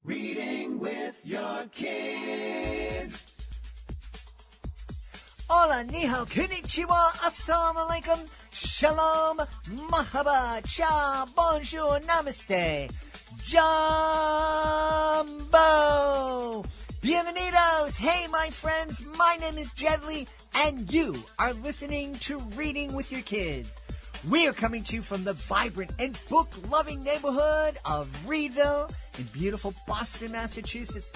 Reading with your kids. Hola, ni hao, konnichiwa, assalamu alaikum, shalom, mahaba, cha, bonjour, namaste, jumbo, bienvenidos. Hey, my friends, my name is Jedley, and you are listening to Reading with Your Kids. We are coming to you from the vibrant and book-loving neighborhood of Reedville in beautiful Boston, Massachusetts.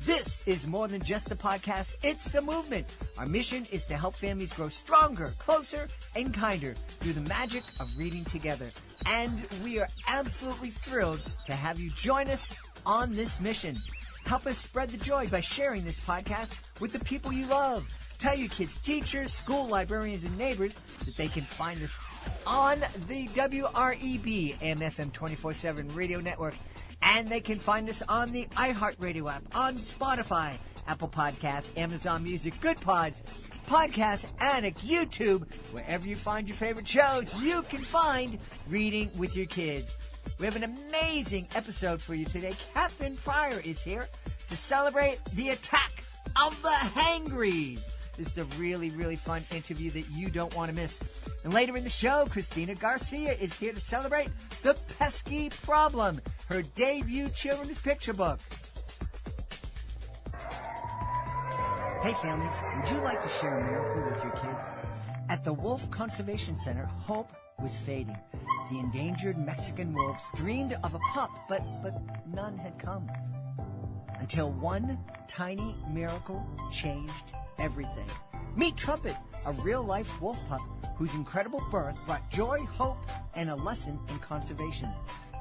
This is more than just a podcast. It's a movement. Our mission is to help families grow stronger, closer, and kinder through the magic of reading together. And we are absolutely thrilled to have you join us on this mission. Help us spread the joy by sharing this podcast with the people you love. Tell your kids' teachers, school librarians, and neighbors that they can find us on the WREB AM/FM 24/7 radio network. And they can find us on the iHeartRadio app, on Spotify, Apple Podcasts, Amazon Music, Good Pods, Podcast Addict, YouTube. Wherever you find your favorite shows, you can find Reading with Your Kids. We have an amazing episode for you today. Catherine Pryor is here to celebrate the attack of the Hangries. This is a really, really fun interview that you don't want to miss. And later in the show, Christina Garcia is here to celebrate The Pesky Problem, her debut children's picture book. Hey families, would you like to share a miracle with your kids? At the Wolf Conservation Center, hope was fading. The endangered Mexican wolves dreamed of a pup, but none had come. Until one tiny miracle changed everything. Meet Trumpet, a real-life wolf pup whose incredible birth brought joy, hope, and a lesson in conservation.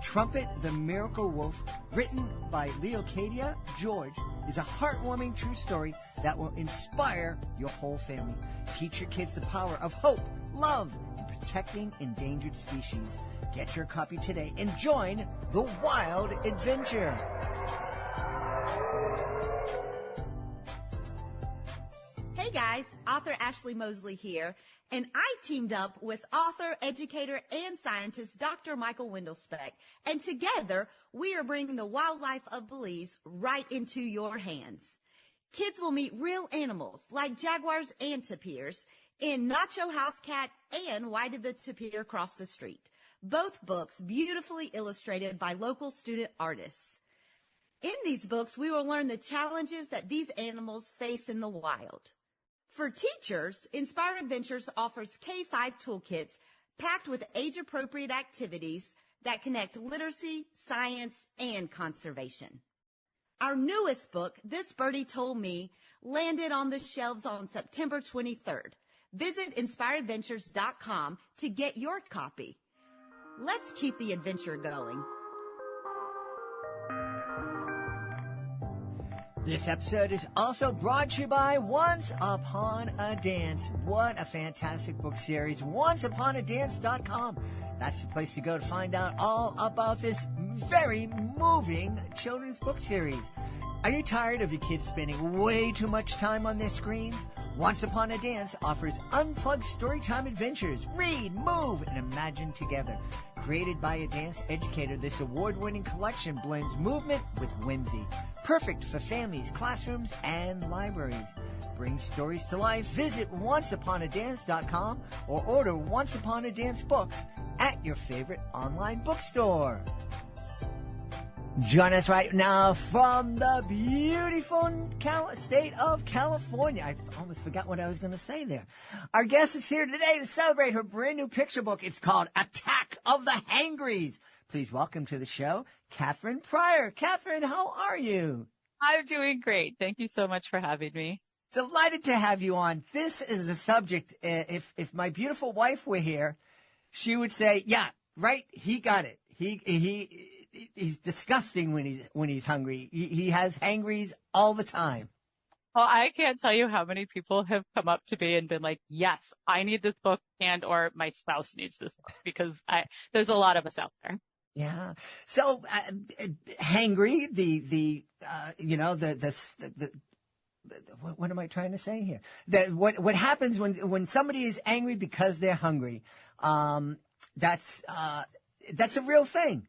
Trumpet the Miracle Wolf, written by Leocadia George, is a heartwarming true story that will inspire your whole family. Teach your kids the power of hope, love, and protecting endangered species. Get your copy today and join the wild adventure. Hey guys, author Ashley Mosley here, and I teamed up with author, educator, and scientist Dr. Michael Wendelspeck, and together we are bringing the wildlife of Belize right into your hands. Kids will meet real animals like jaguars and tapirs in Nacho House Cat and Why Did the Tapir Cross the Street? Both books beautifully illustrated by local student artists. In these books, we will learn the challenges that these animals face in the wild. For teachers, Inspired Adventures offers K-5 toolkits packed with age-appropriate activities that connect literacy, science, and conservation. Our newest book, This Birdie Told Me, landed on the shelves on September 23rd. Visit inspiredadventures.com to get your copy. Let's keep the adventure going. This episode is also brought to you by Once Upon a Dance. What a fantastic book series. OnceUponADance.com. That's the place to go to find out all about this very moving children's book series. Are you tired of your kids spending way too much time on their screens? Once Upon a Dance offers unplugged storytime adventures. Read, move, and imagine together. Created by a dance educator, this award-winning collection blends movement with whimsy. Perfect for families, classrooms, and libraries. Bring stories to life. Visit OnceUponADance.com or order Once Upon a Dance books at your favorite online bookstore. Join us right now from the beautiful state of California. I almost forgot what I was going to say there. Our guest is here today to celebrate her brand new picture book. It's called Attack of the Hangries. Please welcome to the show, Catherine Pryor. Catherine, how are you? I'm doing great. Thank you so much for having me. Delighted to have you on. This is a subject, if my beautiful wife were here, she would say, yeah, right, he got it. He's disgusting when he's hungry. He has hangries all the time. Well, I can't tell you how many people have come up to me and been like, yes, I need this book and or my spouse needs this book because there's a lot of us out there. Yeah. So, hangry, what am I trying to say here? That what happens when somebody is angry because they're hungry? That's a real thing.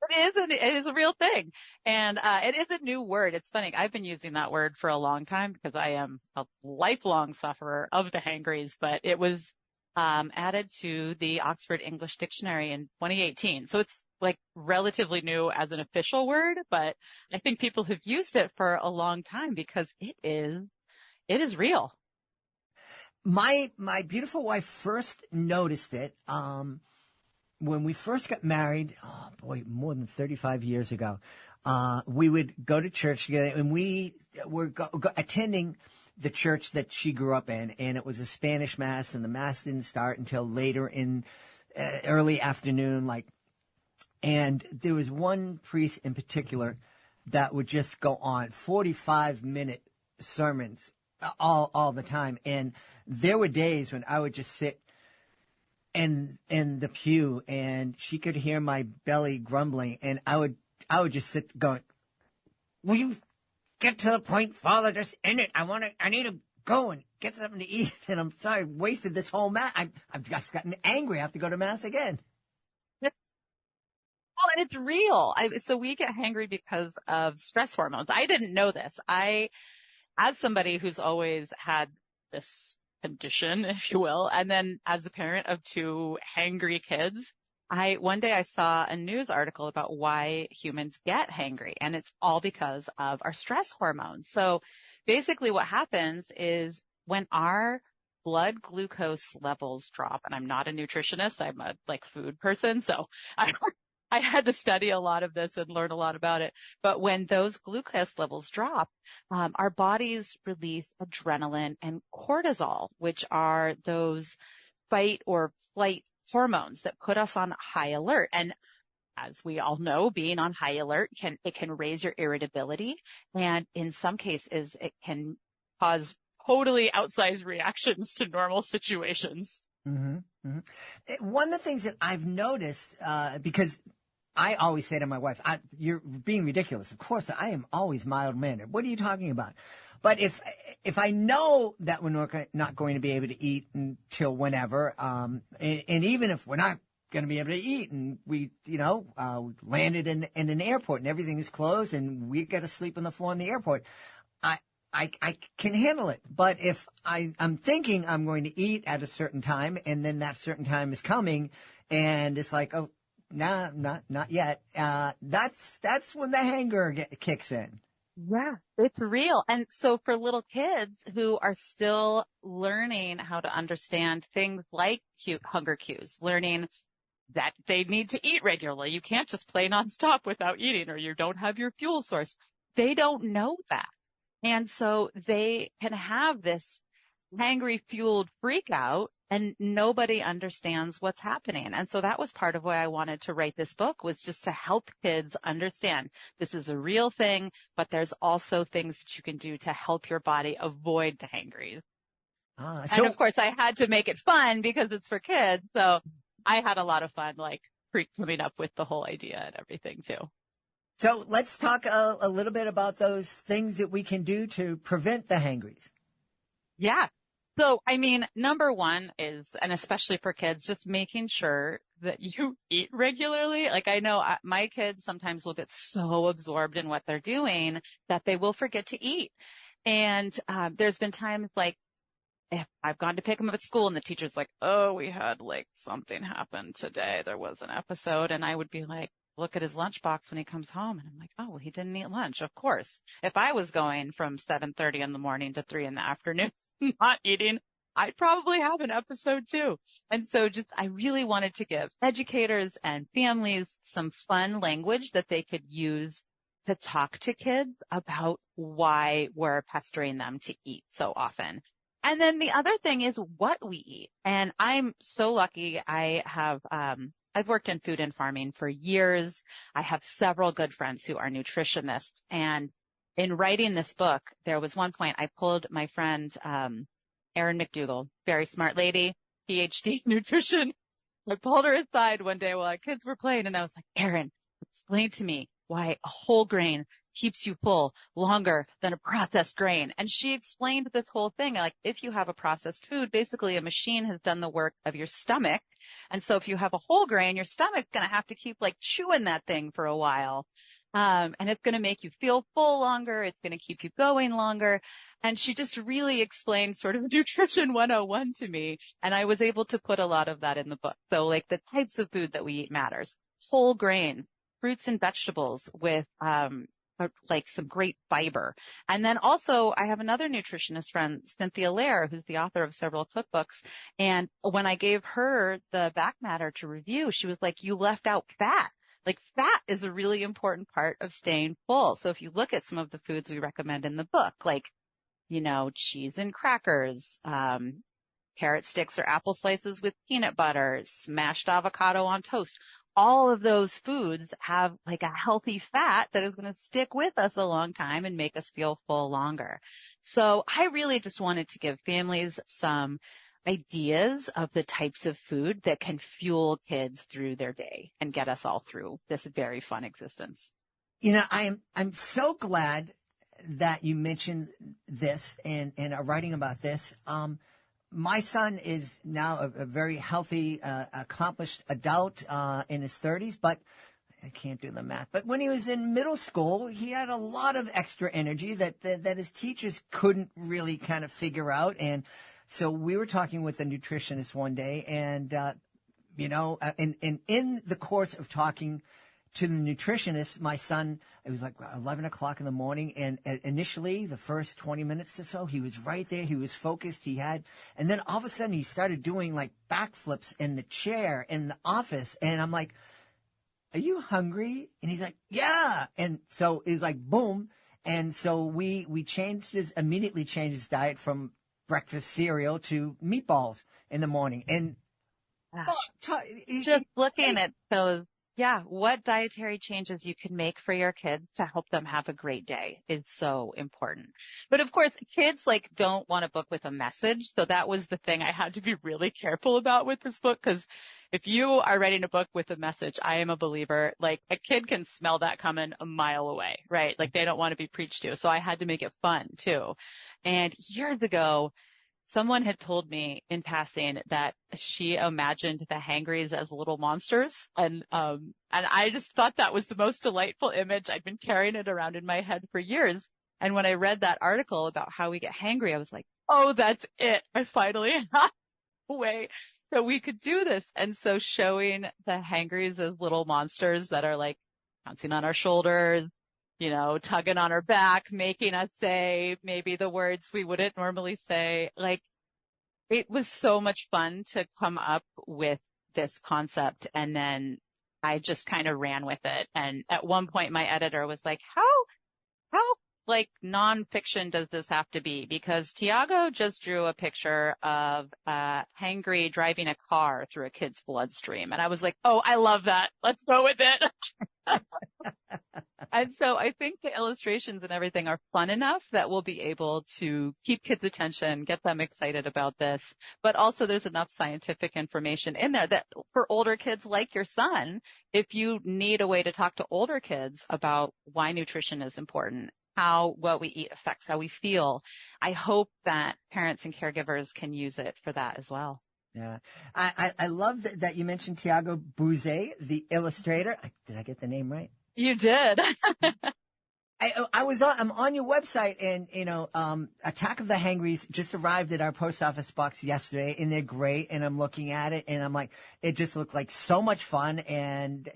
It is a real thing. And it is a new word. It's funny. I've been using that word for a long time because I am a lifelong sufferer of the hangries, but it was added to the Oxford English Dictionary in 2018. So it's like relatively new as an official word, but I think people have used it for a long time because it is real. My beautiful wife first noticed it when we first got married. Oh boy, more than 35 years ago. We would go to church together, and we were attending the church that she grew up in, and it was a Spanish mass, and the mass didn't start until later in early afternoon, and there was one priest in particular that would just go on 45-minute sermons all the time. And there were days when I would just sit in the pew, and she could hear my belly grumbling, and I would just sit going, "Will you get to the point, Father? Just end it. I need to go and get something to eat." And I'm sorry, I wasted this whole mass. I've just gotten angry. I have to go to mass again. Well, and it's real. So we get hangry because of stress hormones. I didn't know this. As somebody who's always had this condition, if you will, and then as the parent of two hangry kids, one day I saw a news article about why humans get hangry, and it's all because of our stress hormones. So basically what happens is when our blood glucose levels drop, and I'm not a nutritionist, I'm a food person, so I had to study a lot of this and learn a lot about it. But when those glucose levels drop, our bodies release adrenaline and cortisol, which are those fight or flight hormones that put us on high alert. And as we all know, being on high alert can raise your irritability. And in some cases, it can cause totally outsized reactions to normal situations. Mm-hmm. Mm-hmm. One of the things that I've noticed, because I always say to my wife, "You're being ridiculous. Of course, I am always mild-mannered. What are you talking about?" But if I know that we're not going to be able to eat until whenever, and even if we're not going to be able to eat, and we landed in an airport and everything is closed and we got to sleep on the floor in the airport, I can handle it. But if I'm thinking I'm going to eat at a certain time, and then that certain time is coming, and it's like, oh, nah, not yet. That's when the hanger kicks in. Yeah, it's real. And so for little kids who are still learning how to understand things like hunger cues, learning that they need to eat regularly. You can't just play nonstop without eating, or you don't have your fuel source. They don't know that. And so they can have this hangry fueled freak out, and nobody understands what's happening. And so that was part of why I wanted to write this book, was just to help kids understand this is a real thing, but there's also things that you can do to help your body avoid the hangries. And of course I had to make it fun because it's for kids. So I had a lot of fun, coming up with the whole idea and everything too. So let's talk a little bit about those things that we can do to prevent the hangries. Yeah. So, number one is, and especially for kids, just making sure that you eat regularly. I know my kids sometimes will get so absorbed in what they're doing that they will forget to eat. And there's been times if I've gone to pick them up at school and the teacher's like, "Oh, we had something happen today. There was an episode." And I would be like, look at his lunchbox when he comes home. And I'm like, "Oh, well, he didn't eat lunch." Of course, if I was going from 7:30 in the morning to 3 in the afternoon, not eating, I'd probably have an episode too. And so I really wanted to give educators and families some fun language that they could use to talk to kids about why we're pestering them to eat so often. And then the other thing is what we eat. And I'm so lucky. I've worked in food and farming for years. I have several good friends who are nutritionists. And in writing this book, there was one point I pulled my friend, Erin McDougall, very smart lady, PhD nutrition. I pulled her aside one day while our kids were playing, and I was like, "Erin, explain to me, why a whole grain keeps you full longer than a processed grain. And she explained this whole thing. Like if you have a processed food, basically a machine has done the work of your stomach. And so if you have a whole grain, your stomach's going to have to keep like chewing that thing for a while. And it's going to make you feel full longer. It's going to keep you going longer. And she just really explained sort of nutrition 101 to me. And I was able to put a lot of that in the book. So like the types of food that we eat matters. Whole grain, fruits and vegetables with, like some great fiber. And then also I have another nutritionist friend, Cynthia Lair, who's the author of several cookbooks. And when I gave her the back matter to review, she was like, you left out fat. Like fat is a really important part of staying full. So if you look at some of the foods we recommend in the book, like, cheese and crackers, carrot sticks or apple slices with peanut butter, smashed avocado on toast, all of those foods have like a healthy fat that is going to stick with us a long time and make us feel full longer. So I really just wanted to give families some ideas of the types of food that can fuel kids through their day and get us all through this very fun existence. I'm so glad that you mentioned this and are writing about this. My son is now a very healthy, accomplished adult in his 30s, but I can't do the math. But when he was in middle school, he had a lot of extra energy that his teachers couldn't really kind of figure out. And so we were talking with a nutritionist one day, and in the course of talking to the nutritionist, my son, it was like 11 o'clock in the morning, and initially the first 20 minutes or so, he was right there, he was focused, and then all of a sudden he started doing like backflips in the chair in the office, and I'm like, are you hungry? And he's like, yeah. And so it was like, boom. And so we immediately changed his diet from breakfast cereal to meatballs in the morning. And just looking at those, what dietary changes you can make for your kids to help them have a great day is so important. But of course, kids don't want a book with a message. So that was the thing I had to be really careful about with this book, because if you are writing a book with a message, I am a believer, a kid can smell that coming a mile away, right? They don't want to be preached to. So I had to make it fun too. And years ago, someone had told me in passing that she imagined the Hangries as little monsters. And I just thought that was the most delightful image. I'd been carrying it around in my head for years. And when I read that article about how we get hangry, I was like, oh, that's it. I finally have a way that we could do this. And so showing the Hangries as little monsters that are bouncing on our shoulders, tugging on our back, making us say maybe the words we wouldn't normally say. It was so much fun to come up with this concept. And then I just kind of ran with it. And at one point, my editor was like, how nonfiction does this have to be? Because Tiago just drew a picture of Hangry driving a car through a kid's bloodstream. And I was like, oh, I love that. Let's go with it. And so I think the illustrations and everything are fun enough that we'll be able to keep kids' attention, get them excited about this. But also there's enough scientific information in there that for older kids like your son, if you need a way to talk to older kids about why nutrition is important, how what we eat affects how we feel, I hope that parents and caregivers can use it for that as well. Yeah. I love that you mentioned Tiago Bouzet, the illustrator. Did I get the name right? You did. I'm on your website, and, Attack of the Hangries just arrived at our post office box yesterday, and they're great. And I'm looking at it, and I'm like, it just looked like so much fun. And,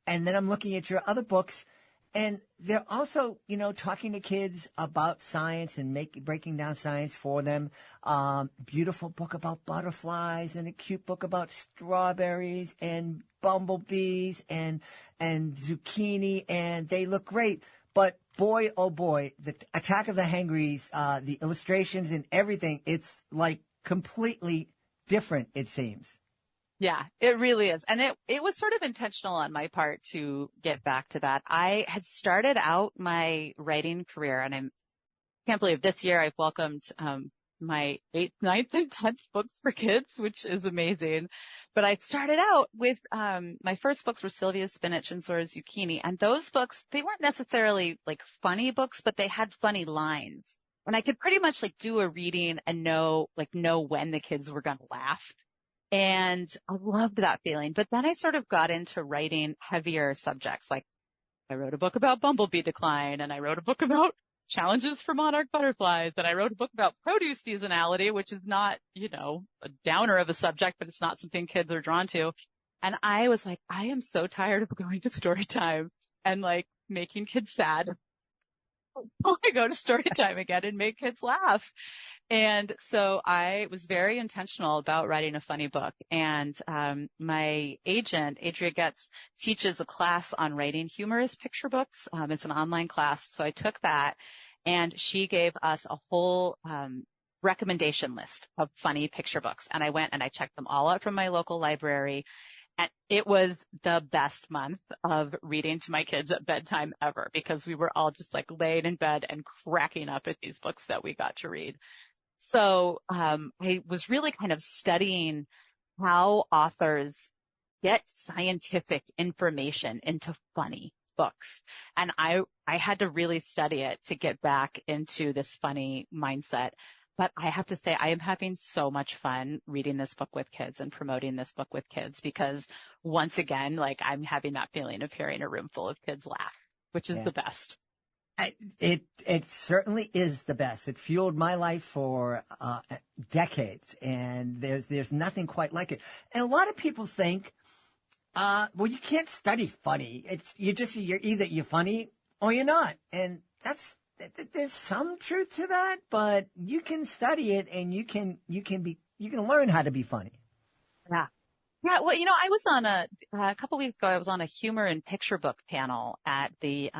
and then I'm looking at your other books, and they're also, talking to kids about science and breaking down science for them. Beautiful book about butterflies, and a cute book about strawberries and bumblebees and zucchini, and they look great. But boy, oh boy, the Attack of the Hangries, the illustrations and everything, it's completely different, it seems. Yeah, it really is. And it was sort of intentional on my part to get back to that. I had started out my writing career, and I can't believe this year I've welcomed my 8th, 9th, and 10th books for kids, which is amazing. But I started out with, my first books were Sylvia's Spinach and Zora's Zucchini. And those books, they weren't necessarily like funny books, but they had funny lines. And I could pretty much like do a reading and know when the kids were going to laugh. And I loved that feeling. But then I sort of got into writing heavier subjects. Like I wrote a book about bumblebee decline, and I wrote a book about challenges for monarch butterflies. And I wrote a book about produce seasonality, which is not, a downer of a subject, but it's not something kids are drawn to. And I was like, I am so tired of going to story time and like making kids sad. I go to story time again and make kids laugh. And so I was very intentional about writing a funny book. And my agent, Adria Getz, teaches a class on writing humorous picture books. It's an online class. So I took that, and she gave us a whole recommendation list of funny picture books. And I went and I checked them all out from my local library. And it was the best month of reading to my kids at bedtime ever, because we were all just like laying in bed and cracking up at these books that we got to read. So I was really kind of studying how authors get scientific information into funny books. And I had to really study it to get back into this funny mindset. But I have to say, I am having so much fun reading this book with kids and promoting this book with kids, because once again, like I'm having that feeling of hearing a room full of kids laugh, which is the best. It certainly is the best. It fueled my life for decades, and there's nothing quite like it. And a lot of people think, well, you can't study funny. You're either you're funny or you're not, and there's some truth to that. But you can study it, and you can learn how to be funny. Yeah. Yeah, well, I was on a couple weeks ago, I was on a humor and picture book panel at the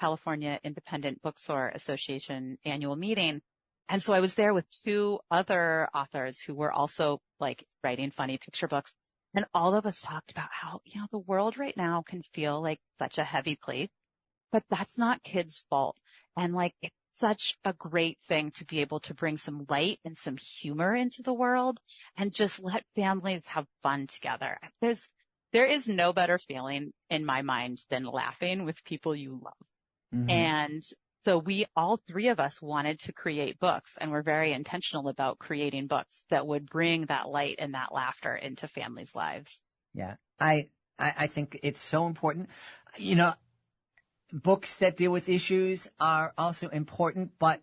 California Independent Bookstore Association annual meeting. And so I was there with two other authors who were also like writing funny picture books. And all of us talked about how, the world right now can feel like such a heavy place, but that's not kids' fault. And like, it's such a great thing to be able to bring some light and some humor into the world and just let families have fun together. There is no better feeling in my mind than laughing with people you love. Mm-hmm. And so all three of us wanted to create books, and we're very intentional about creating books that would bring that light and that laughter into families' lives. Yeah. I think it's so important. Books that deal with issues are also important, but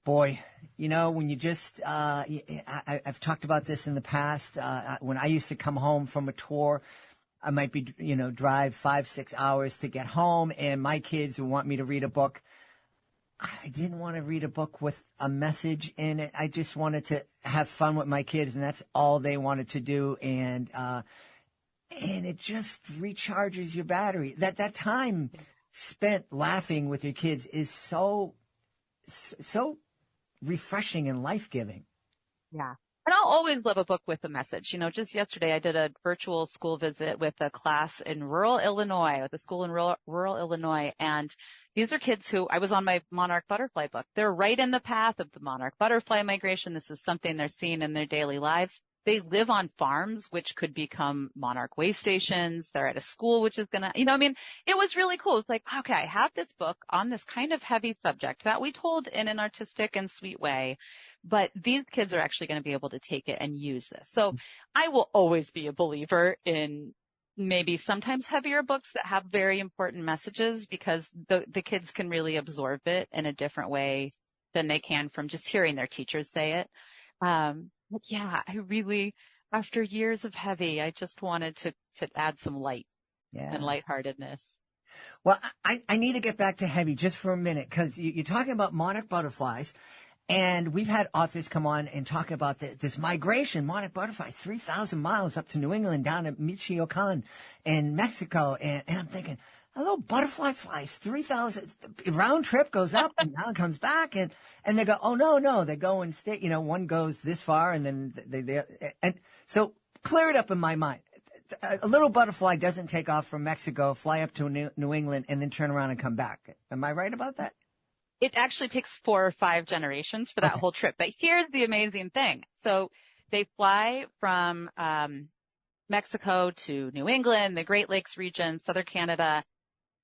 boy, when you just, I've talked about this in the past. When I used to come home from a tour, I might be, drive 5-6 hours to get home, and my kids would want me to read a book. I didn't want to read a book with a message in it. I just wanted to have fun with my kids, and that's all they wanted to do. And it just recharges your battery. That time spent laughing with your kids is so refreshing and life-giving. Yeah. And I'll always love a book with a message. Just yesterday I did a virtual school visit with a class in rural Illinois, with a school in rural Illinois. And these are kids who, I was on my monarch butterfly book. They're right in the path of the monarch butterfly migration. This is something they're seeing in their daily lives. They live on farms, which could become monarch way stations. They're at a school, which is going to, it was really cool. It's like, okay, I have this book on this kind of heavy subject that we told in an artistic and sweet way, but these kids are actually going to be able to take it and use this. So I will always be a believer in maybe sometimes heavier books that have very important messages, because the kids can really absorb it in a different way than they can from just hearing their teachers say it. Yeah, I really, after years of heavy, I just wanted to add some light and lightheartedness. Well, I need to get back to heavy just for a minute, because you're talking about monarch butterflies, and we've had authors come on and talk about this migration, monarch butterfly, 3,000 miles up to New England, down to Michoacan in Mexico, and I'm thinking, a little butterfly flies 3,000 round trip, goes up and down, comes back, and they go, oh no, they go and stay. One goes this far, and then and so clear it up in my mind. A little butterfly doesn't take off from Mexico, fly up to New England, and then turn around and come back. Am I right about that? It actually takes 4 or 5 generations for that whole trip. But here's the amazing thing: so they fly from Mexico to New England, the Great Lakes region, southern Canada.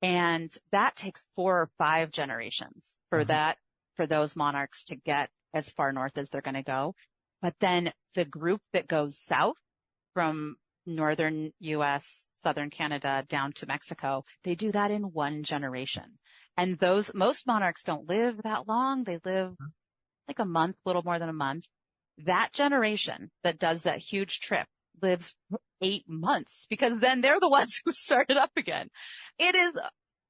And that takes 4 or 5 generations for those monarchs to get as far north as they're going to go. But then the group that goes south from northern US, southern Canada down to Mexico, they do that in 1 generation. And most monarchs don't live that long. They live like a month, little more than a month. That generation that does that huge trip lives 8 months because then they're the ones who started up again. It is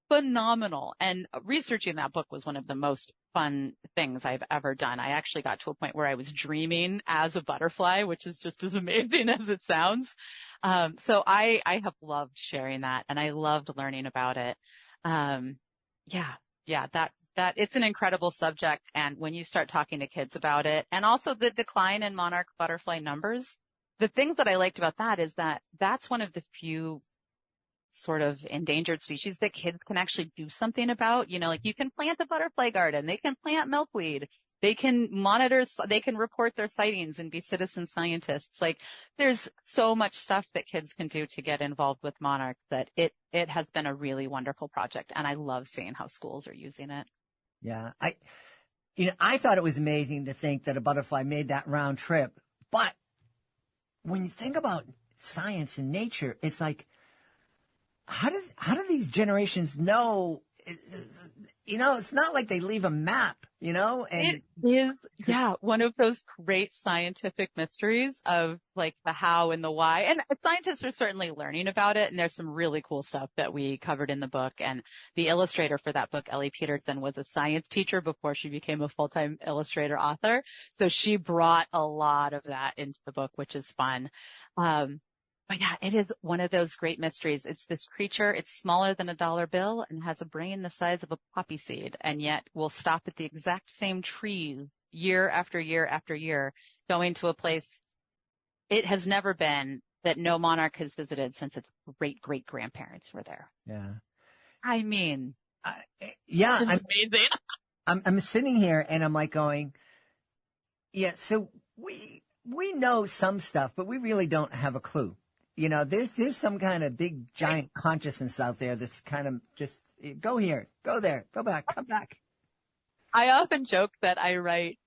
phenomenal. And researching that book was one of the most fun things I've ever done. I actually got to a point where I was dreaming as a butterfly, which is just as amazing as it sounds. So I have loved sharing that and I loved learning about it. That it's an incredible subject. And when you start talking to kids about it and also the decline in monarch butterfly numbers, the things that I liked about that is that that's one of the few sort of endangered species that kids can actually do something about. You know, like you can plant a butterfly garden, they can plant milkweed, they can they can report their sightings and be citizen scientists. Like there's so much stuff that kids can do to get involved with monarchs that it has been a really wonderful project. And I love seeing how schools are using it. Yeah. I thought it was amazing to think that a butterfly made that round trip. But when you think about science and nature, it's like, how do these generations know? You know, it's not like they leave a map, you know? And it is, one of those great scientific mysteries of like the how and the why. And scientists are certainly learning about it. And there's some really cool stuff that we covered in the book. And the illustrator for that book, Ellie Peterson, was a science teacher before she became a full-time illustrator author. So she brought a lot of that into the book, which is fun. But yeah, it is one of those great mysteries. It's this creature. It's smaller than a dollar bill and has a brain the size of a poppy seed, and yet will stop at the exact same tree year after year after year, going to a place it has never been that no monarch has visited since its great-great-grandparents were there. Yeah. I mean, yeah, it's amazing. I'm sitting here and I'm like going, yeah, so we know some stuff, but we really don't have a clue. You know, there's some kind of big giant consciousness out there that's kind of just go here, go there, go back, come back. I often joke that I write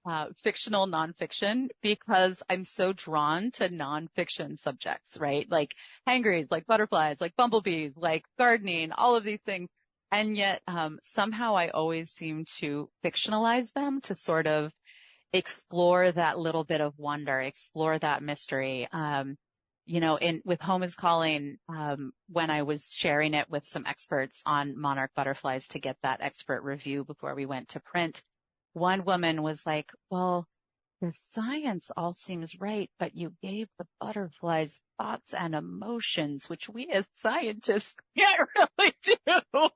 fictional nonfiction because I'm so drawn to nonfiction subjects, right? Like hangries, like butterflies, like bumblebees, like gardening, all of these things. And yet somehow I always seem to fictionalize them to sort of explore that little bit of wonder, explore that mystery. You know, with Home is Calling, when I was sharing it with some experts on monarch butterflies to get that expert review before we went to print, one woman was like, well, the science all seems right, but you gave the butterflies thoughts and emotions, which we as scientists can't really do. I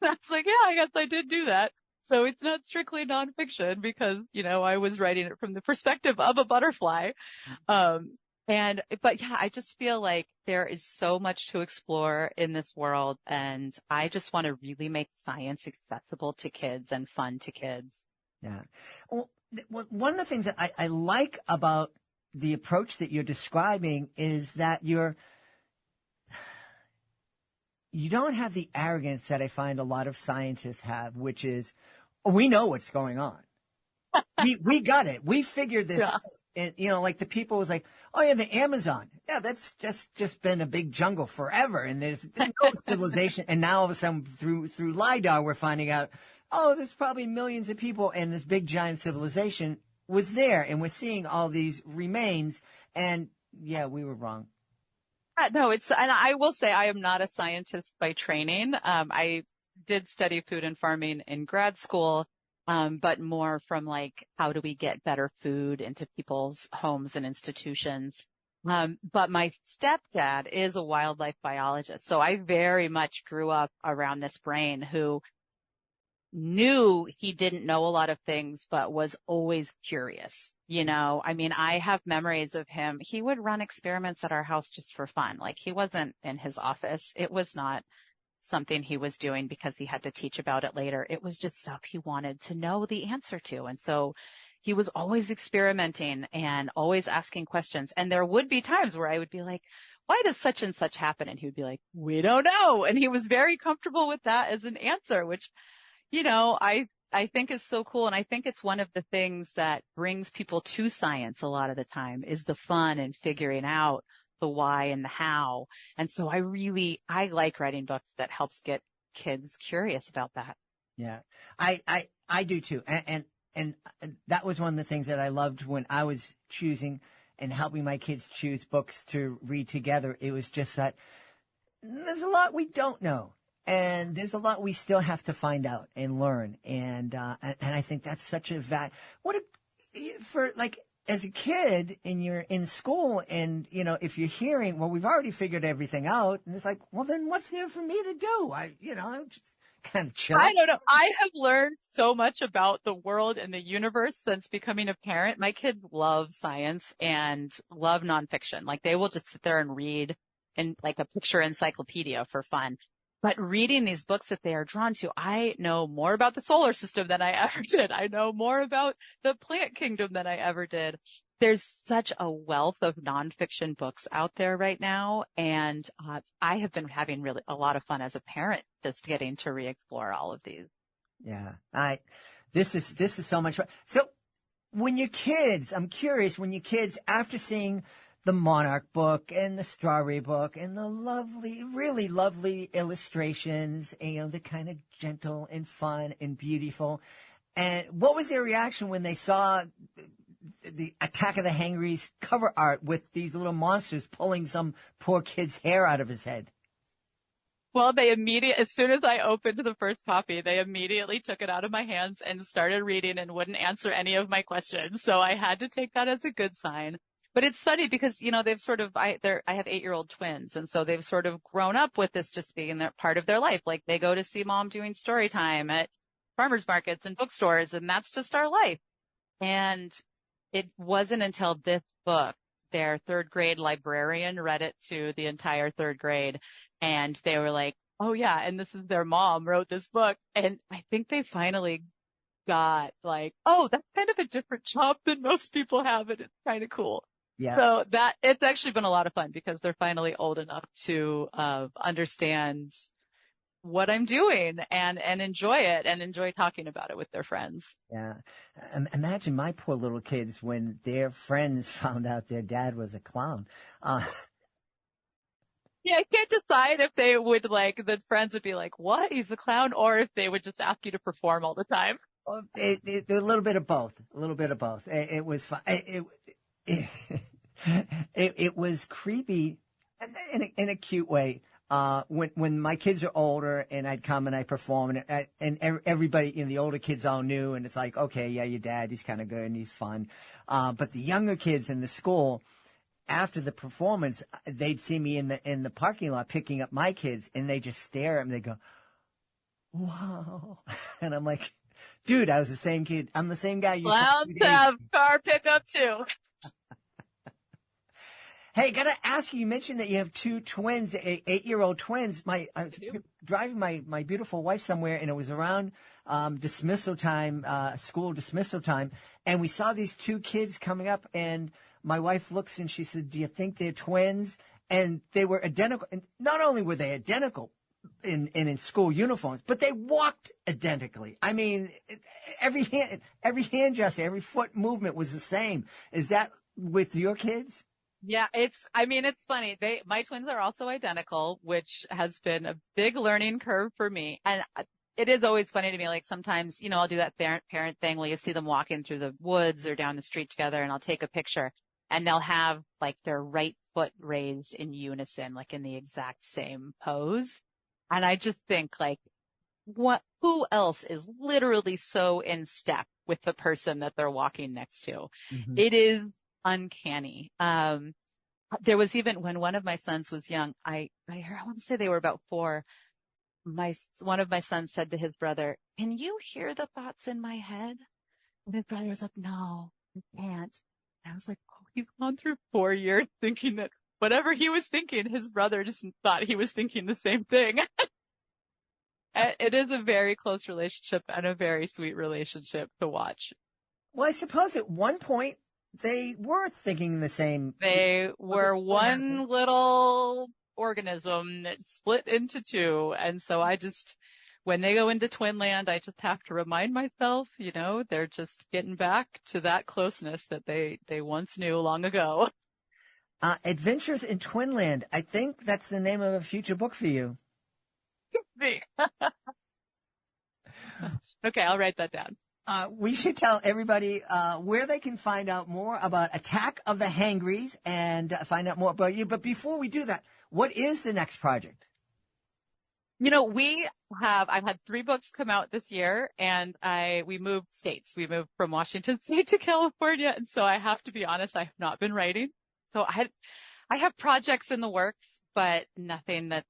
was like, yeah, I guess I did do that. So it's not strictly nonfiction because, you know, I was writing it from the perspective of a butterfly. But yeah, I just feel like there is so much to explore in this world. And I just want to really make science accessible to kids and fun to kids. Yeah. Well, one of the things that I like about the approach that you're describing is that you don't have the arrogance that I find a lot of scientists have, which is, oh, we know what's going on. We got it. We figured this out. And, you know, like the people was like, oh yeah, the Amazon. Yeah, that's just been a big jungle forever. And there's no civilization. And now all of a sudden through LiDAR, we're finding out, oh, there's probably millions of people and this big giant civilization was there. And we're seeing all these remains. And yeah, we were wrong. No, and I will say I am not a scientist by training. I did study food and farming in grad school. But more from like, how do we get better food into people's homes and institutions? But my stepdad is a wildlife biologist. So I very much grew up around this brain who knew he didn't know a lot of things, but was always curious. You know, I mean, I have memories of him. He would run experiments at our house just for fun. Like he wasn't in his office. It was not something he was doing because he had to teach about it later. It was just stuff he wanted to know the answer to. And so he was always experimenting and always asking questions. And there would be times where I would be like, why does such and such happen? And he would be like, we don't know. And he was very comfortable with that as an answer, which, I think is so cool. And I think it's one of the things that brings people to science a lot of the time is the fun and figuring out the why and the how. And so I like writing books that helps get kids curious about that. Yeah, I do too. And that was one of the things that I loved when I was choosing and helping my kids choose books to read together. It was just that there's a lot we don't know. And there's a lot we still have to find out and learn. And I think that's such a as a kid and you're in school and, if you're hearing, well, we've already figured everything out. And it's like, well, then what's there for me to do? I'm just kind of chill. I don't know. I have learned so much about the world and the universe since becoming a parent. My kids love science and love nonfiction. Like they will just sit there and read in like a picture encyclopedia for fun. But reading these books that they are drawn to, I know more about the solar system than I ever did. I know more about the plant kingdom than I ever did. There's such a wealth of nonfiction books out there right now. And I have been having really a lot of fun as a parent just getting to re-explore all of these. Yeah, this is so much fun. So I'm curious, when your kids, after seeing the Monarch book and the Strawberry book and the lovely, really lovely illustrations, and, they're kind of gentle and fun and beautiful. And what was their reaction when they saw the Attack of the Hangries cover art with these little monsters pulling some poor kid's hair out of his head? Well, as soon as I opened the first copy, they immediately took it out of my hands and started reading and wouldn't answer any of my questions. So I had to take that as a good sign. But it's funny because, they've sort of, I have 8-year-old twins. And so they've sort of grown up with this just being part of their life. Like they go to see mom doing story time at farmers markets and bookstores, and that's just our life. And it wasn't until this book, their third grade librarian read it to the entire third grade. And they were like, oh yeah. And this is their mom wrote this book. And I think they finally got like, oh, that's kind of a different job than most people have. And it's kind of cool. Yeah. So it's actually been a lot of fun because they're finally old enough to understand what I'm doing and enjoy it and enjoy talking about it with their friends. Yeah. Imagine my poor little kids when their friends found out their dad was a clown. Yeah, I can't decide if they would the friends would be like, what? He's a clown? Or if they would just ask you to perform all the time. Well, a little bit of both. It was fun. It was creepy in a cute way. When my kids are older and I'd come and I perform and everybody, the older kids all knew, and it's like, okay, yeah, your dad, he's kind of good and he's fun. But the younger kids in the school, after the performance, they'd see me in the parking lot picking up my kids, and they just stare at me. They go, wow. And I'm like, dude, I was the same kid. I'm the same guy you saw. Clowns have car pickup too. Hey, gotta ask you, you mentioned that you have two twins, 8-year-old twins. I was driving my beautiful wife somewhere, and it was around dismissal time, school dismissal time, and we saw these two kids coming up, and my wife looks and she said, do you think they're twins? And they were identical. And not only were they identical in school uniforms, but they walked identically. I mean, every hand gesture, every foot movement was the same. Is that with your kids? Yeah, it's funny. My twins are also identical, which has been a big learning curve for me. And it is always funny to me. Like sometimes, I'll do that parent thing where you see them walking through the woods or down the street together, and I'll take a picture and they'll have their right foot raised in unison, in the exact same pose. And I just think who else is literally so in step with the person that they're walking next to? Mm-hmm. It is uncanny. There was even when one of my sons was young, I want to say they were about 4. One of my sons said to his brother, can you hear the thoughts in my head? And his brother was like, no, I can't. And I was like, oh, he's gone through 4 years thinking that whatever he was thinking, his brother just thought he was thinking the same thing. It is a very close relationship and a very sweet relationship to watch. Well, I suppose at one point they were thinking the same. They were one little organism that split into two. And so when they go into Twinland, I just have to remind myself, they're just getting back to that closeness that they once knew long ago. Adventures in Twinland. I think that's the name of a future book for you. Me. Okay, I'll write that down. We should tell everybody where they can find out more about Attack of the Hangries and find out more about you. But before we do that, what is the next project? I've had 3 books come out this year, and we moved states. We moved from Washington State to California. And so I have to be honest, I have not been writing. So I have projects in the works, but nothing that's,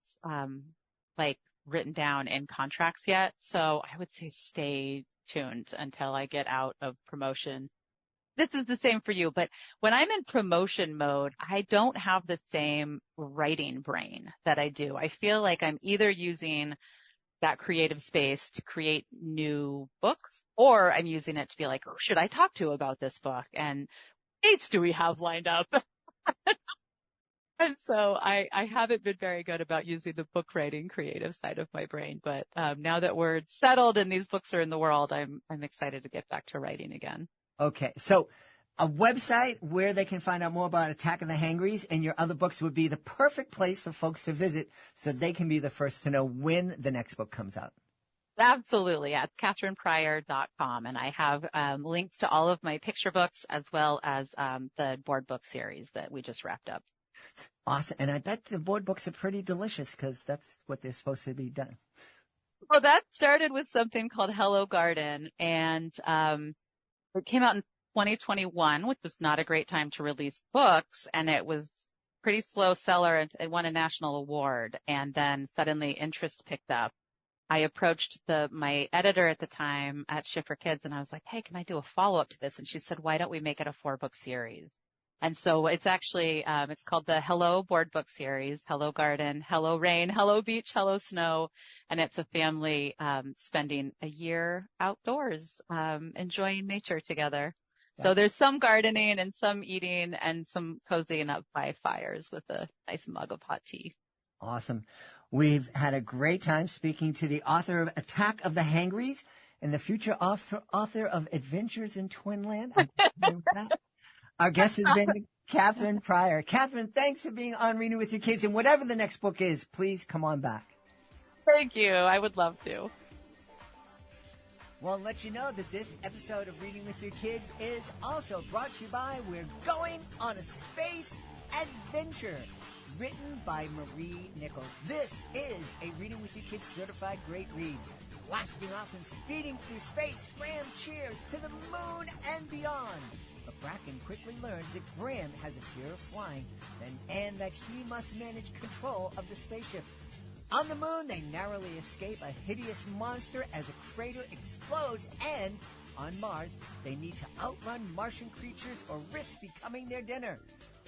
written down in contracts yet. So I would say stay tuned until I get out of promotion. This is the same for you, but when I'm in promotion mode, I don't have the same writing brain that I do. I feel like I'm either using that creative space to create new books, or I'm using it to be like, who should I talk to about this book? And what dates do we have lined up? And so I haven't been very good about using the book writing creative side of my brain. But now that we're settled and these books are in the world, I'm excited to get back to writing again. Okay. So a website where they can find out more about Attack of the Hangries and your other books would be the perfect place for folks to visit so they can be the first to know when the next book comes out. Absolutely. At katherinepryor.com. And I have links to all of my picture books as well as the board book series that we just wrapped up. Awesome. And I bet the board books are pretty delicious because that's what they're supposed to be done. Well, that started with something called Hello Garden, and it came out in 2021, which was not a great time to release books, and it was pretty slow seller, and it won a national award, and then suddenly interest picked up. I approached my editor at the time at Shift for Kids, and I was like, hey, can I do a follow-up to this? And she said, why don't we make it a 4-book series? And so it's actually, it's called the Hello Board Book Series, Hello Garden, Hello Rain, Hello Beach, Hello Snow. And it's a family spending a year outdoors, enjoying nature together. Yeah. So there's some gardening and some eating and some cozying up by fires with a nice mug of hot tea. Awesome. We've had a great time speaking to the author of Attack of the Hangries and the future author of Adventures in Twinland. Our guest has been Katherine Pryor. Katherine, thanks for being on Reading with Your Kids. And whatever the next book is, please come on back. Thank you. I would love to. Well, I'll let you know that this episode of Reading with Your Kids is also brought to you by We're Going on a Space Adventure, written by Marie Nichols. This is a Reading with Your Kids certified great read. Blasting off and speeding through space, Graham cheers to the moon and beyond. But Bracken quickly learns that Graham has a fear of flying and that he must manage control of the spaceship. On the moon, they narrowly escape a hideous monster as a crater explodes, and on Mars, they need to outrun Martian creatures or risk becoming their dinner.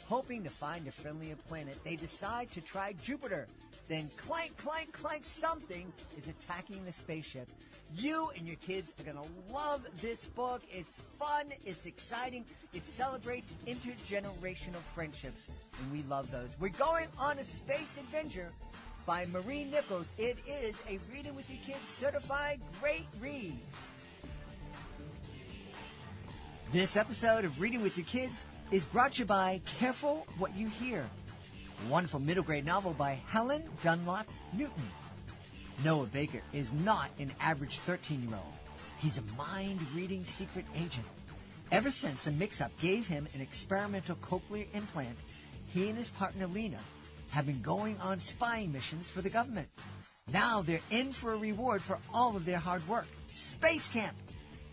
Hoping to find a friendlier planet, they decide to try Jupiter. Then clank, clank, clank, something is attacking the spaceship. You and your kids are going to love this book. It's fun. It's exciting. It celebrates intergenerational friendships, and we love those. We're Going on a Space Adventure by Marie Nichols. It is a Reading with Your Kids certified great read. This episode of Reading with Your Kids is brought to you by Careful What You Hear, a wonderful middle grade novel by Helen Dunlop Newton. Noah Baker is not an average 13-year-old. He's a mind-reading secret agent. Ever since a mix-up gave him an experimental cochlear implant, he and his partner Lena have been going on spying missions for the government. Now they're in for a reward for all of their hard work. Space Camp!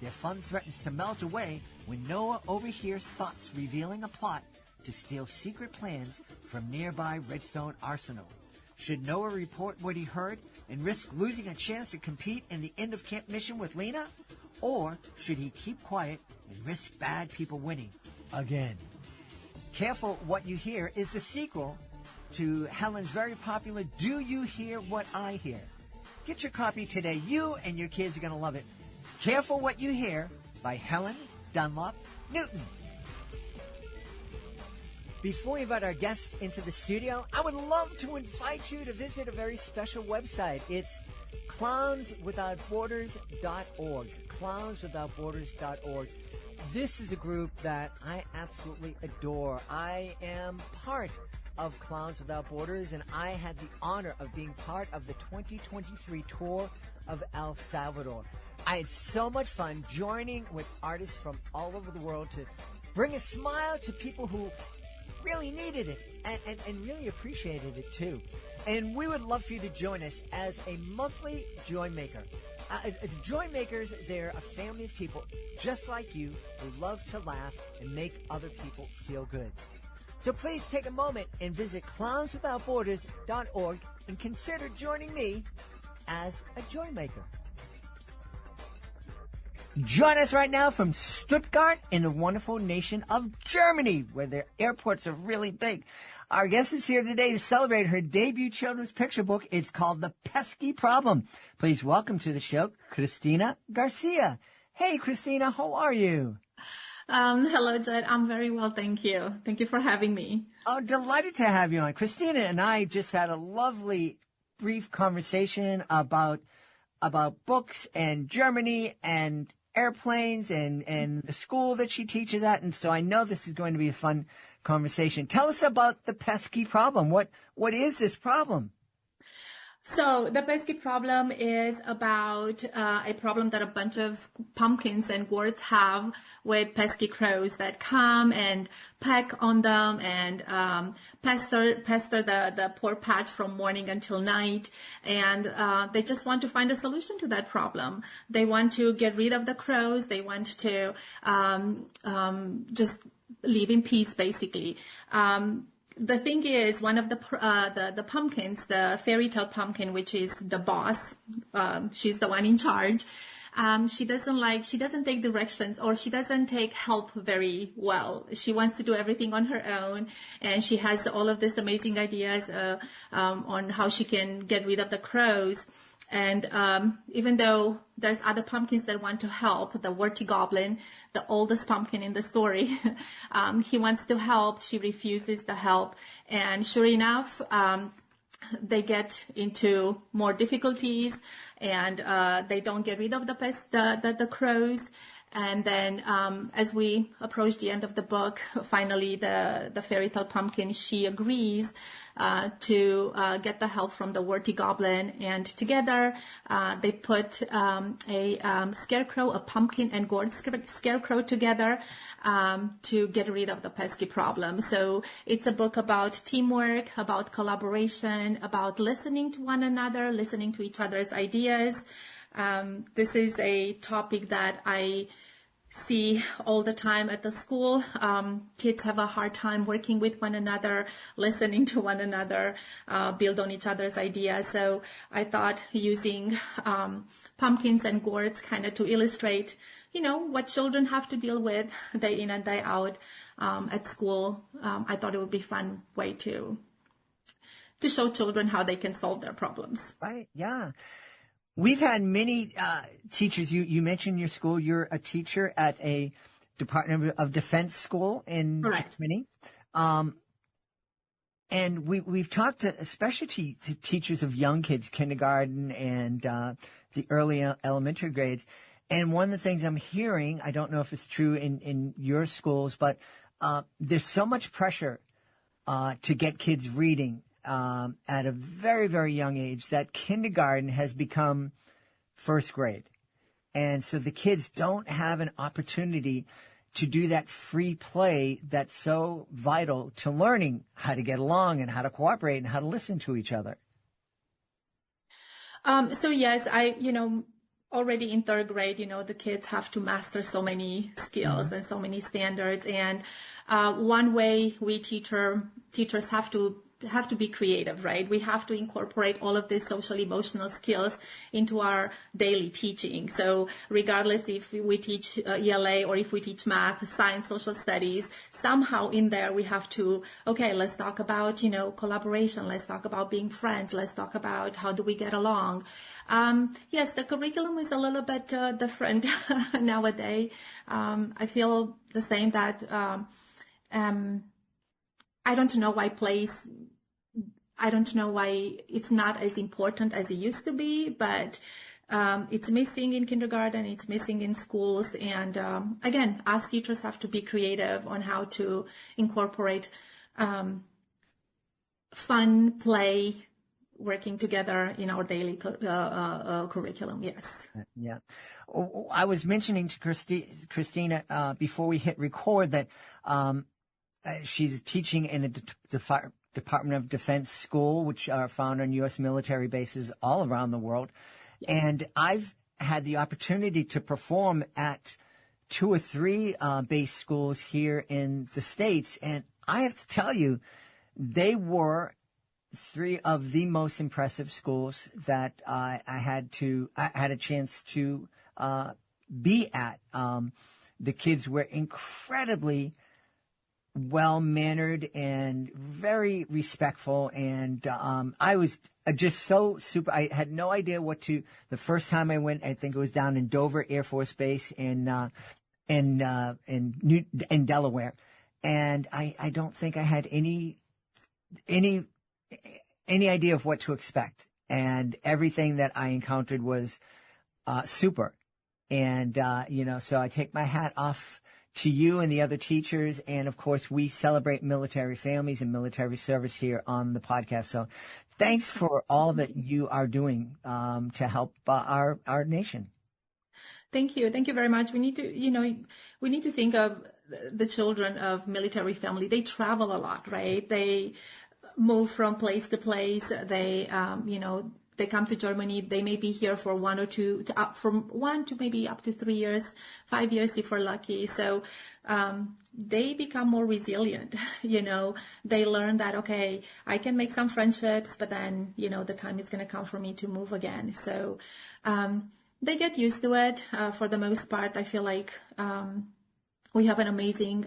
Their fun threatens to melt away when Noah overhears thoughts revealing a plot to steal secret plans from nearby Redstone Arsenal. Should Noah report what he heard and risk losing a chance to compete in the end-of-camp mission with Lena? Or should he keep quiet and risk bad people winning again? Careful What You Hear is the sequel to Helen's very popular Do You Hear What I Hear? Get your copy today. You and your kids are going to love it. Careful What You Hear by Helen Dunlop, Newton. Before we invite our guest into the studio, I would love to invite you to visit a very special website. It's clownswithoutborders.org. Clownswithoutborders.org. This is a group that I absolutely adore. I am part of Clowns Without Borders, and I had the honor of being part of the 2023 tour of El Salvador. I had so much fun joining with artists from all over the world to bring a smile to people who really needed it and really appreciated it too. And we would love for you to join us as a monthly Joy Maker. The Joy Makers, they're a family of people just like you who love to laugh and make other people feel good. So please take a moment and visit clownswithoutborders.org and consider joining me as a Joy Maker. Join us right now from Stuttgart in the wonderful nation of Germany, where their airports are really big. Our guest is here today to celebrate her debut children's picture book. It's called The Pesky Problem. Please welcome to the show, Christina Garcia. Hey, Christina, how are you? Hello, Jed. I'm very well, thank you. Thank you for having me. Oh, delighted to have you on. Christina and I just had a lovely, brief conversation about books and Germany and airplanes and the school that she teaches at, and so I know this is going to be a fun conversation. Tell us about the pesky problem. What is this problem? So the pesky problem is about a problem that a bunch of pumpkins and gourds have with pesky crows that come and peck on them and pester the poor patch from morning until night. And they just want to find a solution to that problem. They want to get rid of the crows. They want to just live in peace, basically. The thing is, one of the pumpkins, the fairy tale pumpkin, which is the boss, she's the one in charge. She doesn't take directions, or she doesn't take help very well. She wants to do everything on her own, and she has all of these amazing ideas on how she can get rid of the crows. And even though there's other pumpkins that want to help, the warty goblin, the oldest pumpkin in the story, he wants to help. She refuses the help. And sure enough, they get into more difficulties, and they don't get rid of the crows. And then as we approach the end of the book, finally the fairy tale pumpkin, she agrees to get the help from the warty goblin, and together they put a scarecrow, a pumpkin and gourd scarecrow together to get rid of the pesky problem. So it's a book about teamwork, about collaboration, about listening to one another, listening to each other's ideas. This is a topic that I see all the time at the school. Kids have a hard time working with one another, listening to one another, build on each other's ideas. So I thought using pumpkins and gourds kind of to illustrate, what children have to deal with day in and day out at school. I thought it would be a fun way to show children how they can solve their problems. Right, yeah. We've had many teachers. You mentioned your school. You're a teacher at a Department of Defense school in Germany. And we've talked to especially to teachers of young kids, kindergarten and the early elementary grades. And one of the things I'm hearing, I don't know if it's true in your schools, but there's so much pressure to get kids reading at a very, very young age that kindergarten has become first grade. And so the kids don't have an opportunity to do that free play that's so vital to learning how to get along and how to cooperate and how to listen to each other. So yes, already in third grade, the kids have to master so many skills and so many standards. And one way we teachers have to have to be creative, right? We have to incorporate all of these social emotional skills into our daily teaching. So regardless if we teach ELA or if we teach math, science, social studies, somehow in there we have to, okay, let's talk about, collaboration. Let's talk about being friends. Let's talk about how do we get along. Yes, the curriculum is a little bit different nowadays. I feel the same that I don't know why it's not as important as it used to be, but it's missing in kindergarten, it's missing in schools. And again, us teachers have to be creative on how to incorporate fun, play, working together in our daily curriculum. Yes. Yeah. I was mentioning to Christina before we hit record that she's teaching in a Department of Defense school, which are found on U.S. military bases all around the world. Yeah. And I've had the opportunity to perform at 2 or 3 base schools here in the States. And I have to tell you, they were 3 of the most impressive schools that I had a chance to be at. The kids were incredibly well-mannered and very respectful. And I was just so super. I had no idea the first time I went, I think it was down in Dover Air Force Base in Delaware. And I don't think I had any idea of what to expect. And everything that I encountered was super. And, so I take my hat off to you and the other teachers. And of course, we celebrate military families and military service here on the podcast. So thanks for all that you are doing to help our nation. Thank you. Thank you very much. We need to think of the children of military family. They travel a lot, right? They move from place to place. They, they come to Germany. They may be here for 1 or 2, from 1 to maybe up to 3 years, 5 years if we're lucky. So they become more resilient. They learn that, okay, I can make some friendships, but then, the time is going to come for me to move again. So they get used to it. For the most part, I feel like we have an amazing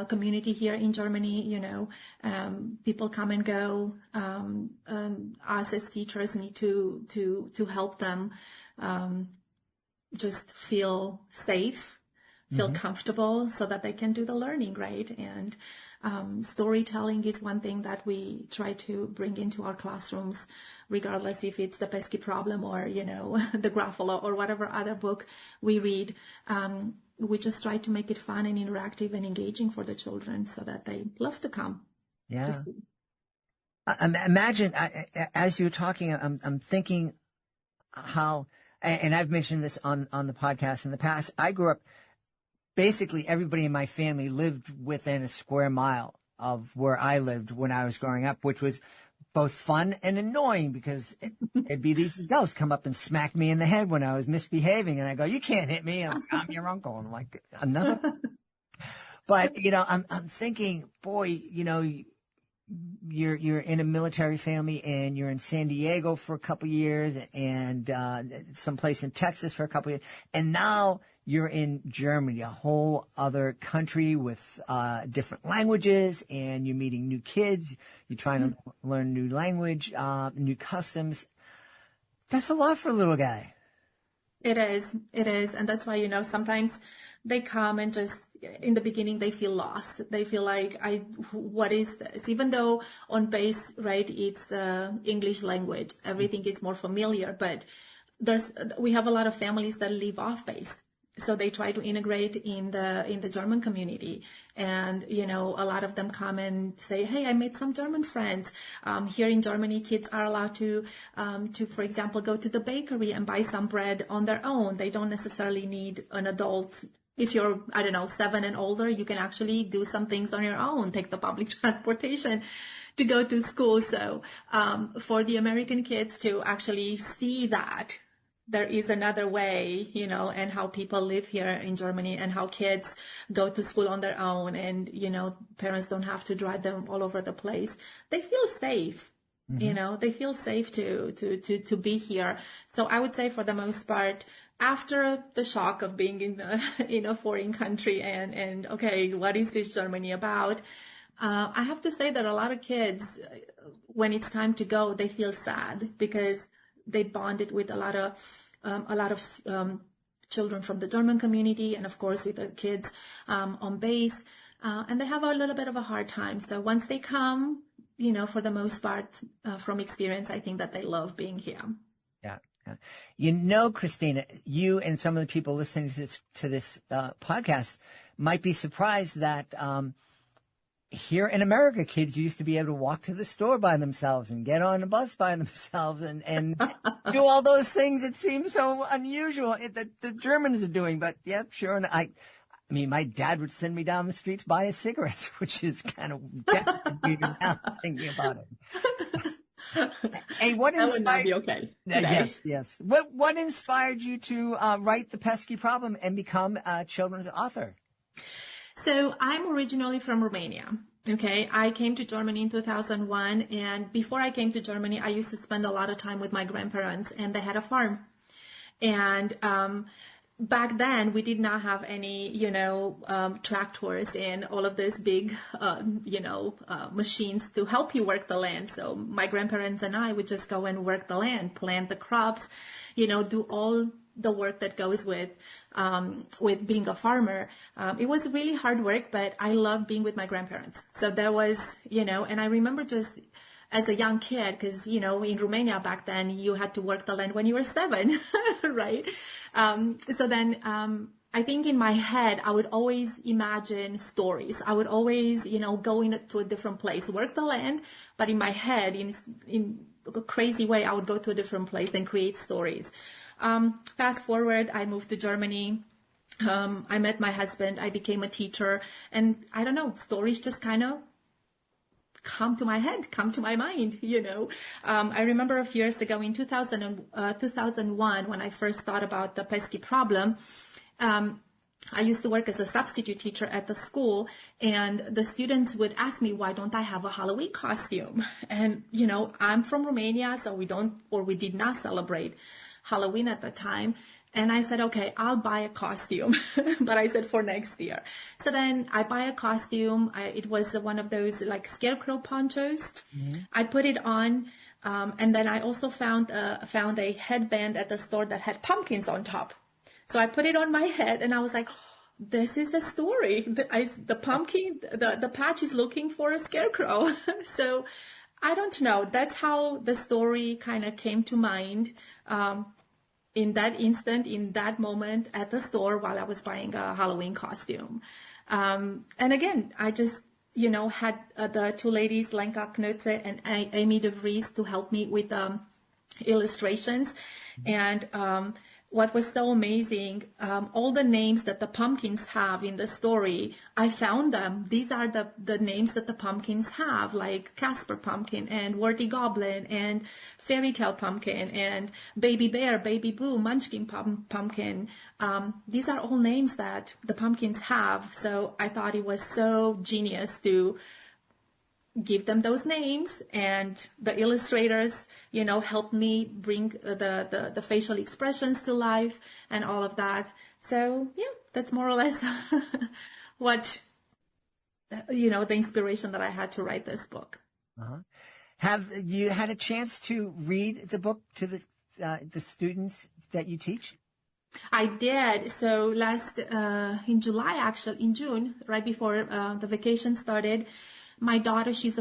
community here in Germany. People come and go. Us as teachers need to help them just feel safe, feel comfortable, so that they can do the learning, right? And storytelling is one thing that we try to bring into our classrooms, regardless if it's the Pesky Problem or the Gruffalo or whatever other book we read. We just try to make it fun and interactive and engaging for the children so that they love to come. Yeah. Imagine, as you're talking, I'm thinking how, and I've mentioned this on the podcast in the past, I grew up, basically everybody in my family lived within a square mile of where I lived when I was growing up, which was both fun and annoying because it'd be these adults come up and smack me in the head when I was misbehaving. And I go, you can't hit me. I'm your uncle. And I'm like, another. But, I'm thinking, boy, you're in a military family and you're in San Diego for a couple of years and someplace in Texas for a couple of years. And now you're in Germany, a whole other country with different languages, and you're meeting new kids. You're trying to learn new language, new customs. That's a lot for a little guy. It is. And that's why, sometimes they come and just, in the beginning, they feel lost. They feel like, what is this? Even though on base, right, it's English language, everything is more familiar, but we have a lot of families that live off base. So they try to integrate in the German community, and a lot of them come and say, "Hey, I made some German friends." Here in Germany, kids are allowed to, for example, go to the bakery and buy some bread on their own. They don't necessarily need an adult. If you're, 7 and older, you can actually do some things on your own. Take the public transportation to go to school. So for the American kids to actually see that, there is another way, and how people live here in Germany and how kids go to school on their own and, parents don't have to drive them all over the place. They feel safe. They feel safe to be here. So I would say for the most part, after the shock of being in a foreign country and okay, what is this Germany about? I have to say that a lot of kids, when it's time to go, they feel sad because they bonded with a lot of children from the German community and of course with the kids on base, and they have a little bit of a hard time. So once they come, for the most part, from experience, I think that they love being here. Yeah. Christina, you and some of the people listening to this podcast might be surprised that here in America, kids used to be able to walk to the store by themselves and get on a bus by themselves and do all those things. It seems so unusual that the Germans are doing. But yeah, sure. And I mean, my dad would send me down the street to buy his cigarettes, which is kind of devastating now thinking about it. Hey, what that would not inspired? be okay. Yes. What inspired you to write The Pesky Problem and become a children's author? So I'm originally from Romania. Okay, I came to Germany in 2001, and before I came to Germany, I used to spend a lot of time with my grandparents, and they had a farm. And back then, we did not have any, tractors and all of those big, machines to help you work the land. So my grandparents and I would just go and work the land, plant the crops, do all the work that goes with being a farmer. It was really hard work, but I loved being with my grandparents. So there was, and I remember just as a young kid, because, in Romania back then, you had to work the land when you were 7, right? So then I think in my head, I would always imagine stories. I would always, go into a different place, work the land, but in my head, in a crazy way, I would go to a different place and create stories. Fast forward, I moved to Germany. I met my husband. I became a teacher. And I don't know, stories just kind of come to my head, come to my mind, I remember a few years ago in 2001, when I first thought about the pesky problem, I used to work as a substitute teacher at the school, and the students would ask me, why don't I have a Halloween costume? And, I'm from Romania, so we did not celebrate Halloween at the time. And I said, okay, I'll buy a costume, but I said for next year. So then I buy a costume. It was one of those like scarecrow ponchos. Mm-hmm. I put it on. And then I also found a headband at the store that had pumpkins on top. So I put it on my head and I was like, this is the story. The pumpkin, the patch is looking for a scarecrow. So I don't know. That's how the story kind of came to mind. In that instant, in that moment at the store while I was buying a Halloween costume. And again, I just, had the two ladies, Lenka Knutze and Amy De Vries, to help me with illustrations. And what was so amazing, all the names that the pumpkins have in the story, I found them. These are the names that the pumpkins have, like Casper Pumpkin and Worthy Goblin and Fairy Tale Pumpkin and Baby Bear, Baby Boo, Munchkin Pumpkin. These are all names that the pumpkins have. So I thought it was so genius to give them those names, and the illustrators, helped me bring the facial expressions to life and all of that. So yeah, that's more or less what, the inspiration that I had to write this book. Uh-huh. Have you had a chance to read the book to the students that you teach? I did. So in June, right before the vacation started, my daughter, she was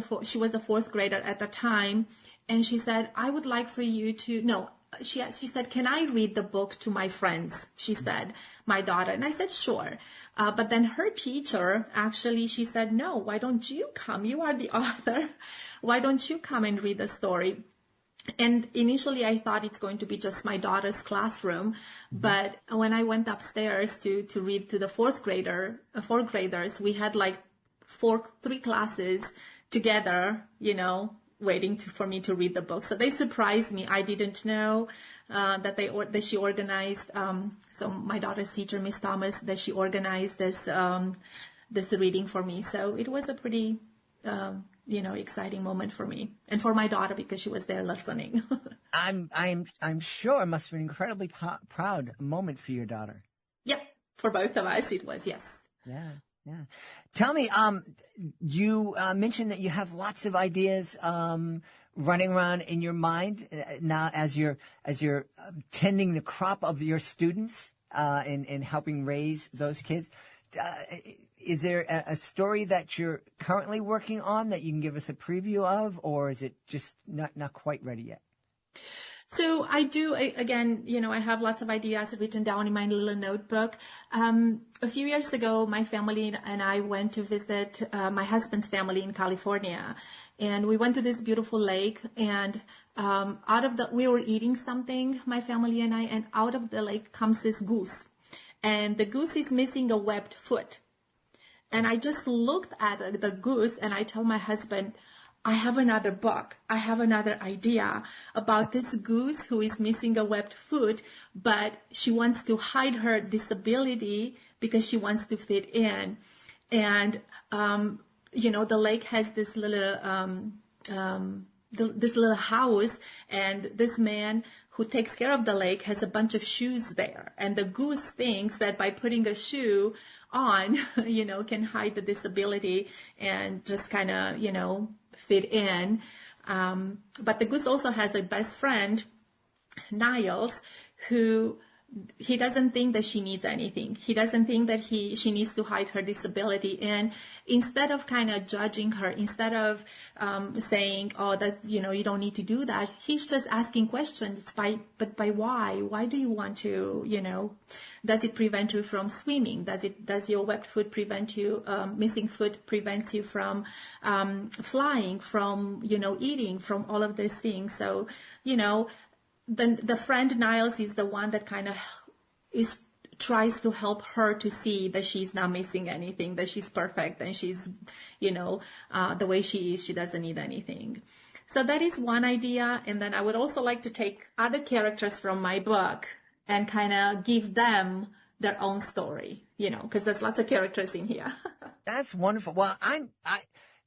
a 4th grader at the time, and she said, I would like for you to, no, she said, can I read the book to my friends? She said, my daughter. And I said, sure. But then her teacher, actually, she said, no, why don't you come? You are the author. Why don't you come and read the story? And initially I thought it's going to be just my daughter's classroom. But when I went upstairs to read to the 4th graders, we had like 3 classes together, waiting for me to read the book. So they surprised me. I didn't know that she organized. So my daughter's teacher, Miss Thomas, that she organized this reading for me. So it was a pretty exciting moment for me and for my daughter because she was there listening. I'm sure it must have been an incredibly proud moment for your daughter. Yep, for both of us it was, yes. Yeah. Yeah. Tell me, you mentioned that you have lots of ideas running around in your mind now as you're tending the crop of your students and helping raise those kids. Is there a story that you're currently working on that you can give us a preview of, or is it just not quite ready yet? So I do, again, I have lots of ideas written down in my little notebook. A few years ago, my family and I went to visit my husband's family in California. And we went to this beautiful lake, and we were eating something, my family and I, and out of the lake comes this goose. And the goose is missing a webbed foot. And I just looked at the goose and I told my husband, I have another book. I have another idea about this goose who is missing a webbed foot, but she wants to hide her disability because she wants to fit in. And, the lake has this little, this little house, and this man who takes care of the lake has a bunch of shoes there. And the goose thinks that by putting a shoe on, can hide the disability and just kind of, fit in. But the goose also has a best friend, Niles, who he doesn't think that she needs anything. He doesn't think that she needs to hide her disability. And instead of kind of judging her, instead of saying, oh, that, you don't need to do that, he's just asking questions by why? Why do you want to, does it prevent you from swimming? Does your webbed foot prevent you, missing foot prevents you from flying, from, eating, from all of these things? So, the friend Niles is the one that kind of tries to help her to see that she's not missing anything, that she's perfect, and she's, the way she is, she doesn't need anything. So that is one idea. And then I would also like to take other characters from my book and kind of give them their own story, because there's lots of characters in here. That's wonderful. Well,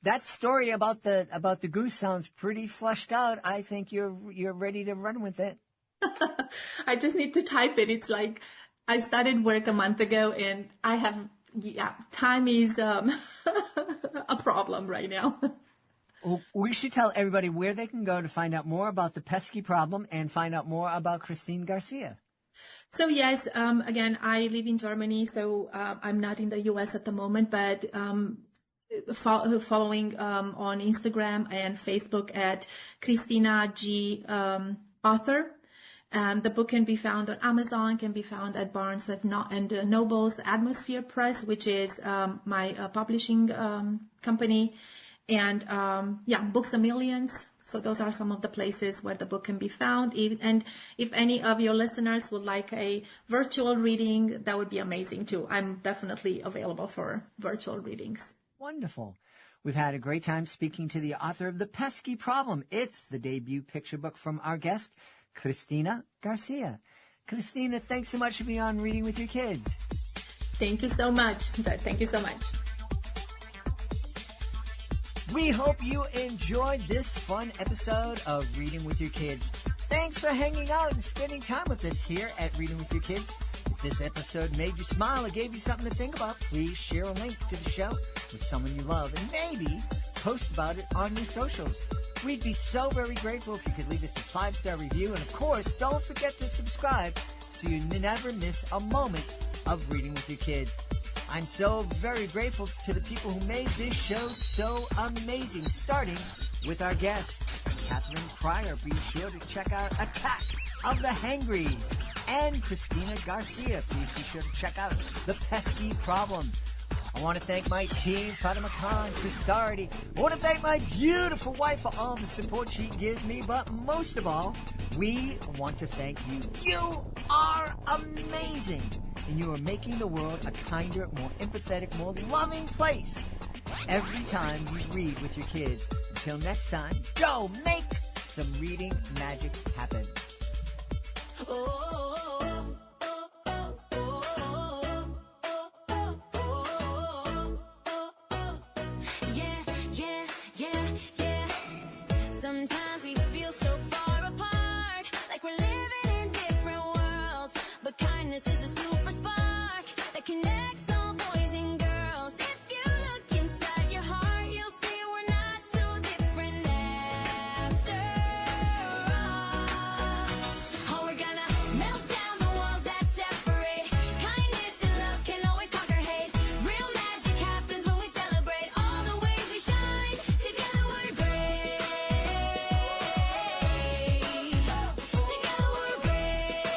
that story about the goose sounds pretty fleshed out. I think you're ready to run with it. I just need to type it. It's like I started work a month ago, and I have time is a problem right now. Well, we should tell everybody where they can go to find out more about the pesky problem and find out more about Christine Garcia. So yes, again, I live in Germany, so I'm not in the U.S. at the moment, but following on Instagram and Facebook at Christina G. Author. The book can be found on Amazon, can be found at Barnes and Noble's Atmosphere Press, which is my publishing company, and Books A Millions. So those are some of the places where the book can be found. And if any of your listeners would like a virtual reading, that would be amazing too. I'm definitely available for virtual readings. Wonderful. We've had a great time speaking to the author of The Pesky Problem. It's the debut picture book from our guest, Christina Garcia. Christina, thanks so much for being on Reading with Your Kids. Thank you so much. Thank you so much. We hope you enjoyed this fun episode of Reading with Your Kids. Thanks for hanging out and spending time with us here at Reading with Your Kids. If this episode made you smile or gave you something to think about, please share a link to the show with someone you love and maybe post about it on your socials. We'd be so very grateful if you could leave us a 5-star review. And, of course, don't forget to subscribe so you never miss a moment of Reading with Your Kids. I'm so very grateful to the people who made this show so amazing, starting with our guest, Catherine Pryor. Be sure to check out Attack of the Hangries. And Christina Garcia. Please be sure to check out The Pesky Problem. I want to thank my team, Fatima Khan, Chris Stardy. I want to thank my beautiful wife for all the support she gives me. But most of all, we want to thank you. You are amazing. And you are making the world a kinder, more empathetic, more loving place every time you read with your kids. Until next time, go make some reading magic happen. Yeah, yeah, yeah, yeah. Sometimes we feel so far apart, like we're living in different worlds. But kindness is a super spark that connects all boys and girls. If you look inside your heart, you'll see we're not so different after all. Oh, we're gonna melt down the walls that separate. Kindness and love can always conquer hate. Real magic happens when we celebrate all the ways we shine. Together we're great. Together we're great.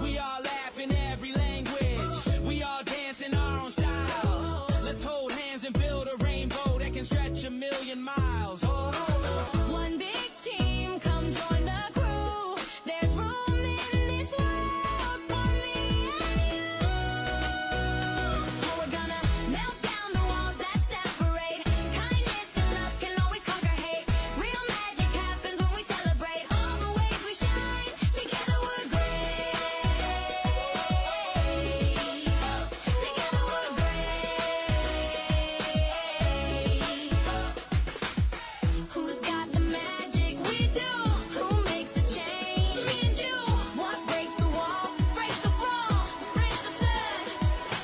We all laugh in every language. We all dance in our own style. Let's hold hands and build a rainbow that can stretch a million miles. Oh. One big team, come join the crew. There's room in this world for me and you. Oh, we're gonna melt down the walls that separate. Kindness and love can always conquer hate. Real magic happens when we celebrate all the ways we shine. Together we're great. Together we're great. Who's got the magic? We do. Who makes a change? Me and you. What breaks the wall? Breaks the fall. Breaks the sun.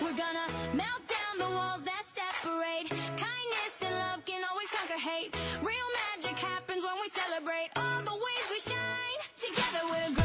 We're gonna melt down the walls that separate. Kindness and love can always conquer hate. Real magic happens when we celebrate all the ways we shine. Together we're great.